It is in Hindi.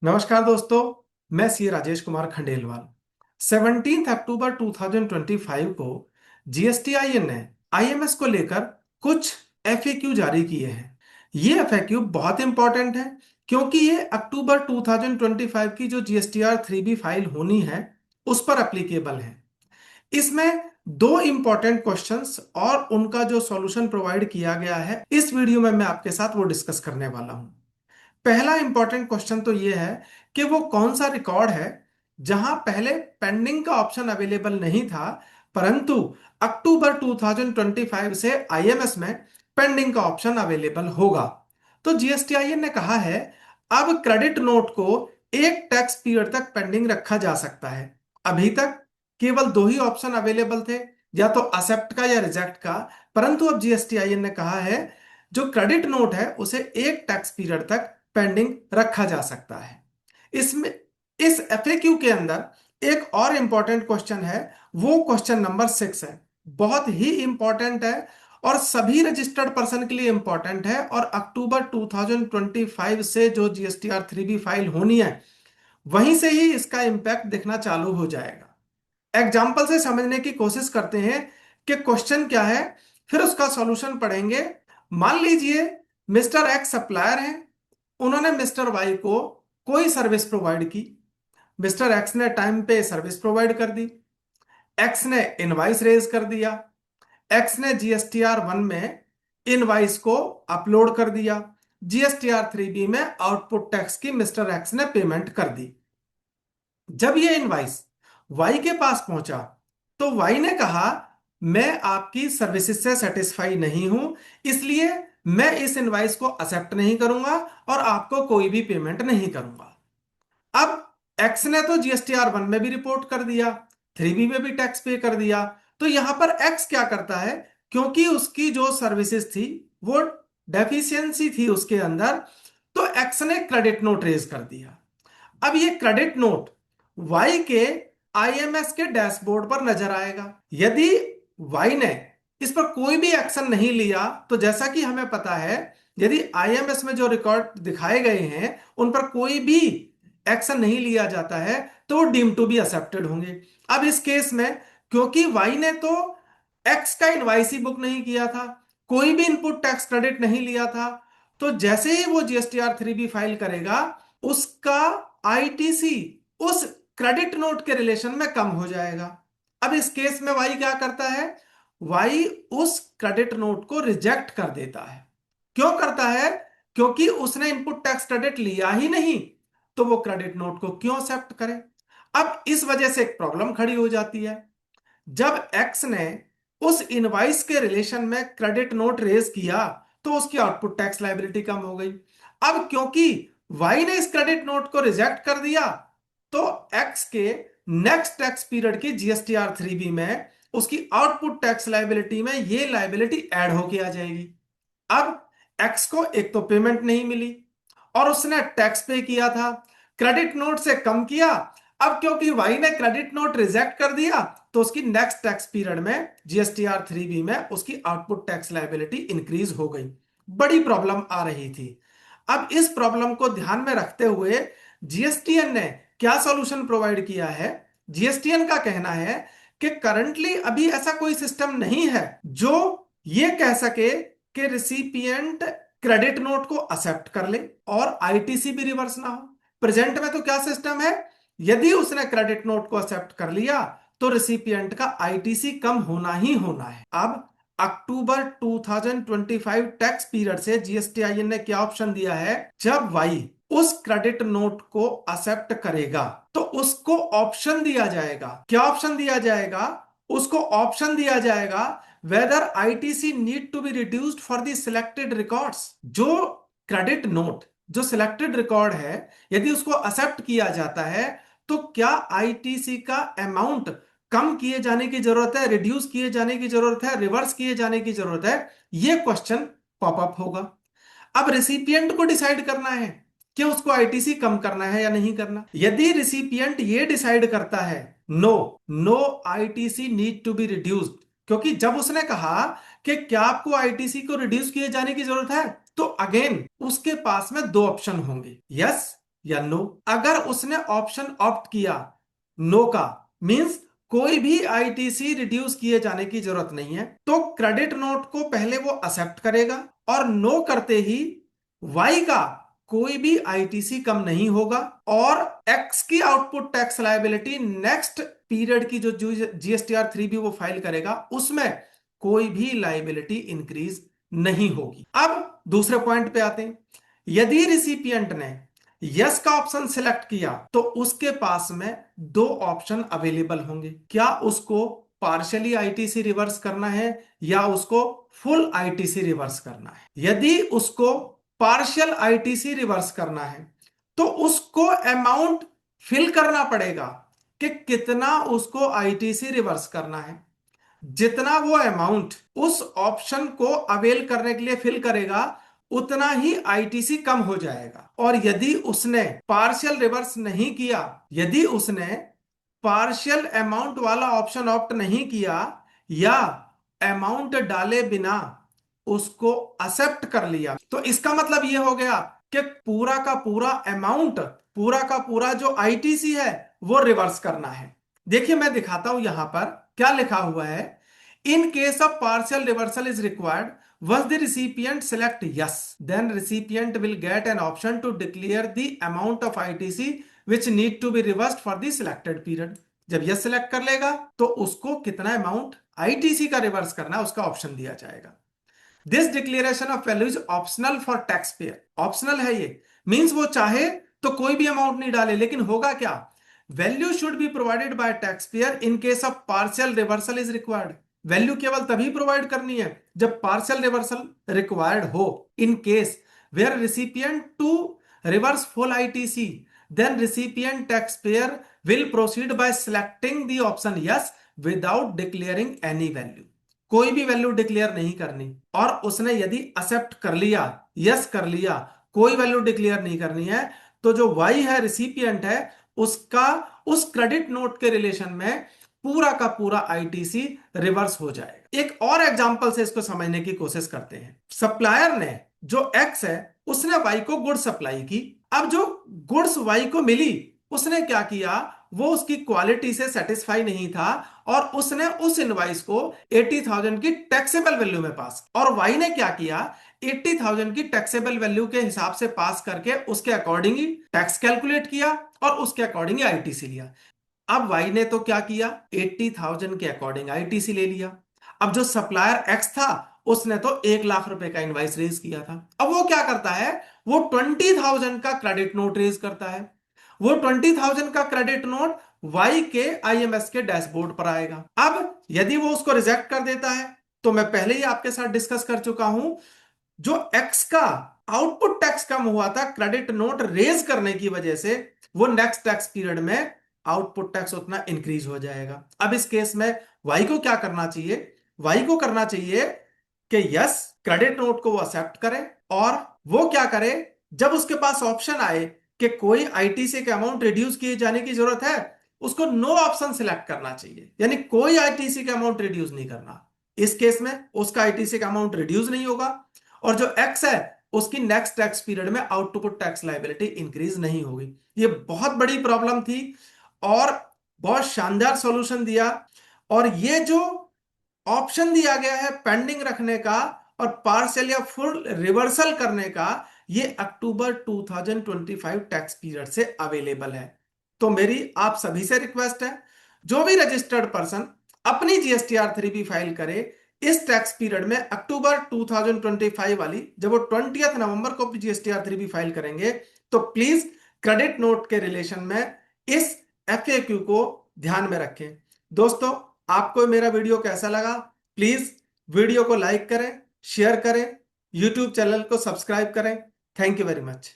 नमस्कार दोस्तों, मैं सी राजेश कुमार खंडेलवाल। 17 अक्टूबर 2025 को जीएसटीआईएन ने आईएमएस को लेकर कुछ एफएक्यू जारी किए हैं। ये एफएक्यू बहुत इंपॉर्टेंट है क्योंकि ये अक्टूबर 2025 की जो जीएसटीआर 3B फाइल होनी है उस पर एप्लीकेबल है। इसमें दो इंपॉर्टेंट क्वेश्चंस और उनका जो सॉल्यूशन प्रोवाइड किया गया है, इस वीडियो में मैं आपके साथ वो डिस्कस करने वाला हूं। पहला इंपॉर्टेंट क्वेश्चन तो ये है कि वो कौन सा रिकॉर्ड है जहां पहले पेंडिंग का ऑप्शन अवेलेबल नहीं था, परंतु अक्टूबर 2025 से आईएमएस में पेंडिंग का ऑप्शन अवेलेबल होगा। तो जीएसटीआईएन ने कहा है अब क्रेडिट नोट को एक टैक्स पीरियड तक पेंडिंग रखा जा सकता है। अभी तक केवल दो ही ऑप्शन अवेलेबल थे, या तो एक्सेप्ट का या रिजेक्ट का, परंतु अब जीएसटीआईएन ने कहा है जो क्रेडिट नोट है उसे एक टैक्स पीरियड तक पेंडिंग रखा जा सकता है। इसमें इस एफएक्यू के अंदर एक और इंपॉर्टेंट क्वेश्चन है, वो क्वेश्चन नंबर 6 है। बहुत ही इंपॉर्टेंट है और सभी रजिस्टर्ड पर्सन के लिए इंपॉर्टेंट है, और अक्टूबर 2025 से जो जीएसटीआर 3B फाइल होनी है वहीं से ही इसका इंपैक्ट दिखना चालू हो जाएगा। एग्जाम्पल से समझने की कोशिश करते हैं कि क्वेश्चन क्या है, फिर उसका सॉल्यूशन पढ़ेंगे। मान लीजिए मिस्टर एक्स सप्लायर है, उन्होंने मिस्टर वाई को कोई सर्विस प्रोवाइड की। मिस्टर एक्स ने टाइम पे सर्विस प्रोवाइड कर दी, एक्स ने इनवाइस रेज कर दिया, एक्स ने जीएसटीआर 1 में इनवाइस को अपलोड कर दिया, जीएसटीआर 3B में आउटपुट टैक्स की मिस्टर एक्स ने पेमेंट कर दी। जब ये इनवाइस वाई के पास पहुंचा तो वाई ने कहा मैं आपकी सर्विसेज से सेटिस्फाई नहीं हूं, इसलिए मैं इस इनवाइस को एक्सेप्ट नहीं करूंगा और आपको कोई भी पेमेंट नहीं करूंगा। अब एक्स ने तो जीएसटीआर 1 में भी रिपोर्ट कर दिया, 3B में भी टैक्स पे कर दिया। तो यहां पर एक्स क्या करता है, क्योंकि उसकी जो सर्विसेज थी वो डेफिशिएंसी थी उसके अंदर, तो एक्स ने क्रेडिट नोट रेज कर दिया। अब ये क्रेडिट नोट वाई के आईएमएस के डैशबोर्ड पर नजर आएगा। यदि वाई ने इस पर कोई भी एक्शन नहीं लिया तो जैसा कि हमें पता है यदि आईएमएस में जो रिकॉर्ड दिखाए गए हैं उन पर कोई भी एक्शन नहीं लिया जाता है तो वो डीम टू बी एक्सेप्टेड होंगे। अब इस केस में क्योंकि वाई ने तो एक्स का इनवाइस ही बुक नहीं किया था, कोई भी इनपुट टैक्स क्रेडिट नहीं लिया था, तो जैसे ही वो जीएसटीआर 3B फाइल करेगा उसका आईटीसी उस क्रेडिट नोट के रिलेशन में कम हो जाएगा। अब इस केस में वाई क्या करता है, वाई उस क्रेडिट नोट को रिजेक्ट कर देता है। क्यों करता है, क्योंकि उसने इनपुट टैक्स क्रेडिट लिया ही नहीं, तो वो क्रेडिट नोट को क्यों एक्सेप्ट करे। अब इस वजह से एक प्रॉब्लम खड़ी हो जाती है। जब एक्स ने उस इनवाइस के रिलेशन में क्रेडिट नोट रेज किया तो उसकी आउटपुट टैक्स लायबिलिटी कम हो गई। अब क्योंकि वाई ने इस क्रेडिट नोट को रिजेक्ट कर दिया तो एक्स के नेक्स्ट टैक्स पीरियड की जीएसटीआर 3B में उसकी आउटपुट टैक्स लायबिलिटी में ये लायबिलिटी ऐड होके आ जाएगी। अब एक्स को एक तो पेमेंट नहीं मिली और उसने टैक्स पे किया था, क्रेडिट नोट से कम किया। अब क्योंकि वाई ने क्रेडिट नोट रिजेक्ट कर दिया तो उसकी नेक्स्ट टैक्स पीरियड में जीएसटीआर 3B में उसकी आउटपुट टैक्स लायबिलिटी इंक्रीज हो गई। बड़ी प्रॉब्लम आ रही थी। अब इस प्रॉब्लम को ध्यान में रखते हुए जीएसटीएन ने क्या सॉल्यूशन प्रोवाइड किया है। जीएसटीएन का कहना है कि करंटली अभी ऐसा कोई सिस्टम नहीं है जो ये कह सके कि रिसिपिएंट क्रेडिट नोट को एक्सेप्ट कर ले और आईटीसी भी रिवर्स ना हो। प्रेजेंट में तो क्या सिस्टम है, यदि उसने क्रेडिट नोट को एक्सेप्ट कर लिया तो रिसिपिएंट का आईटीसी कम होना ही होना है। अब अक्टूबर 2025 टैक्स पीरियड से जीएसटीआईएन ने क्या ऑप्शन दिया है, जब वाई उस क्रेडिट नोट को एक्सेप्ट करेगा तो उसको ऑप्शन दिया जाएगा। क्या ऑप्शन दिया जाएगा, उसको ऑप्शन दिया जाएगा whether ITC need to be reduced for the selected records. जो क्रेडिट नोट जो सिलेक्टेड रिकॉर्ड है यदि उसको एक्सेप्ट किया जाता है तो क्या आईटीसी का अमाउंट कम किए जाने की जरूरत है, रिड्यूस किए जाने की जरूरत है, रिवर्स किए जाने की जरूरत है। यह क्वेश्चन पॉपअप होगा। अब रिसिपिएंट को डिसाइड करना है कि उसको आईटीसी कम करना है या नहीं करना। यदि रिसिपिएंट ये डिसाइड करता है no no ITC need to be reduced, क्योंकि जब उसने कहा कि क्या आपको आईटीसी को रिड्यूस किए जाने की जरूरत है तो अगेन उसके पास में दो ऑप्शन होंगे, यस या नो। अगर उसने ऑप्शन ऑप्ट किया नो का, मींस कोई भी आईटीसी रिड्यूस किए जाने की जरूरत नहीं है, तो क्रेडिट नोट को पहले वो एक्सेप्ट करेगा और नो करते ही वाई का कोई भी आईटीसी कम नहीं होगा और एक्स की output tax liability next period की जो जीएसटीआर 3 भी वो फाइल करेगा उसमें कोई भी लायबिलिटी इंक्रीज नहीं होगी। अब दूसरे पॉइंट पे आते हैं। यदि रिसिपिएंट ने यस का ऑप्शन सिलेक्ट किया तो उसके पास में दो ऑप्शन अवेलेबल होंगे। क्या उसको पार्शियली आईटीसी रिवर्स करना है या उसको फुल आईटीसी रिवर्स करना है। यदि उसको पार्शियल आईटीसी रिवर्स करना है तो उसको अमाउंट फिल करना पड़ेगा कि कितना उसको आईटीसी रिवर्स करना है। जितना वो अमाउंट उस ऑप्शन को अवेल करने के लिए फिल करेगा उतना ही आईटीसी कम हो जाएगा। और यदि उसने पार्शियल रिवर्स नहीं किया, यदि उसने पार्शियल अमाउंट वाला ऑप्शन ऑप्ट नहीं किया या अमाउंट डाले बिना उसको एक्सेप्ट कर लिया, तो इसका मतलब यह हो गया कि पूरा का पूरा अमाउंट, पूरा का पूरा जो आईटीसी है वो रिवर्स करना है। देखिए मैं दिखाता हूं यहां पर क्या लिखा हुआ है। In case of partial reversal is required, once the recipient select yes, then recipient will get an option to declare the amount of ITC which need to be reversed for the selected period। जब यस सिलेक्ट कर लेगा तो उसको कितना अमाउंट आईटीसी का रिवर्स करना है उसका ऑप्शन दिया जाएगा। This declaration of value is optional for tax payer. Optional है ये, मींस वो चाहे तो कोई भी अमाउंट नहीं डाले, लेकिन होगा क्या, value should be provided by tax payer in case of partial reversal is required. Value केवल तभी प्रोवाइड करनी है जब पार्शियल रिवर्सल रिक्वायर्ड हो। In case where recipient to reverse full ITC, then recipient taxpayer will proceed by selecting the option yes without declaring any value। कोई भी वैल्यू डिक्लेयर नहीं करनी और उसने यदि एक्सेप्ट कर लिया, यस कर लिया, कोई वैल्यू डिक्लेयर नहीं करनी है, तो जो वाई है रिसिपिएंट है उसका उस क्रेडिट नोट के रिलेशन में पूरा का पूरा आईटीसी रिवर्स हो जाएगा। एक और एग्जांपल से इसको समझने की कोशिश करते हैं। सप्लायर ने जो एक्स है उसने वाई को गुड्स सप्लाई की। अब जो गुड्स वाई को मिली उसने क्या किया, वो उसकी क्वालिटी से सेटिस्फाई नहीं था और उसने उस इनवाइस को 80,000 की टैक्सेबल वैल्यू में पास, और वाई ने क्या किया 80,000 की टैक्सेबल वैल्यू के हिसाब से पास करके उसके अकॉर्डिंग ही टैक्स कैलकुलेट किया और उसके अकॉर्डिंग ही आईटीसी लिया। अब वाई ने तो क्या किया 80,000 के अकॉर्डिंग आईटीसी ले लिया। अब जो सप्लायर एक्स था उसने तो 1 लाख रुपए का इनवाइस रेज किया था। अब वो क्या करता है, वो 20,000 का क्रेडिट नोट रेज करता है। वो 20,000 का क्रेडिट नोट वाई के आईएमएस के डैशबोर्ड पर आएगा। अब यदि वो उसको रिजेक्ट कर देता है तो मैं पहले ही आपके साथ डिस्कस कर चुका हूं, जो एक्स का आउटपुट टैक्स कम हुआ था क्रेडिट नोट रेज करने की वजह से, वो नेक्स्ट टैक्स पीरियड में आउटपुट टैक्स उतना इंक्रीज हो जाएगा। अब इस केस में वाई को क्या करना चाहिए, वाई को करना चाहिए कि यस क्रेडिट नोट को वो एक्सेप्ट करे और वो क्या करे, जब उसके पास ऑप्शन आए कि कोई आईटीसी के अमाउंट रिड्यूस किए जाने की जरूरत है, उसको नो ऑप्शन सिलेक्ट करना चाहिए, यानी कोई आईटीसी का अमाउंट रिड्यूस नहीं करना। इस केस में उसका आईटीसी का अमाउंट रिड्यूस नहीं होगा और जो एक्स है उसकी नेक्स्ट टैक्स पीरियड में आउटपुट टैक्स लायबिलिटी इंक्रीज नहीं होगी। ये बहुत बड़ी प्रॉब्लम थी और बहुत शानदार सॉल्यूशन दिया। और ये जो ऑप्शन दिया गया है पेंडिंग रखने का और पार्शियल या फुल रिवर्सल करने का, ये अक्टूबर 2025 टैक्स पीरियड से अवेलेबल है। तो मेरी आप सभी से रिक्वेस्ट है, जो भी रजिस्टर्ड पर्सन अपनी जीएसटीआर 3 फाइल करे इस टैक्स पीरियड में अक्टूबर 2025 वाली, जब वो 20 नवंबर को जीएसटीआर 3 फाइल करेंगे, तो प्लीज क्रेडिट नोट के रिलेशन में इस एफएक्यू को ध्यान में रखें। दोस्तों आपको मेरा वीडियो कैसा लगा, प्लीज वीडियो को लाइक करें, शेयर करें, यूट्यूब चैनल को सब्सक्राइब करें। Thank you very much.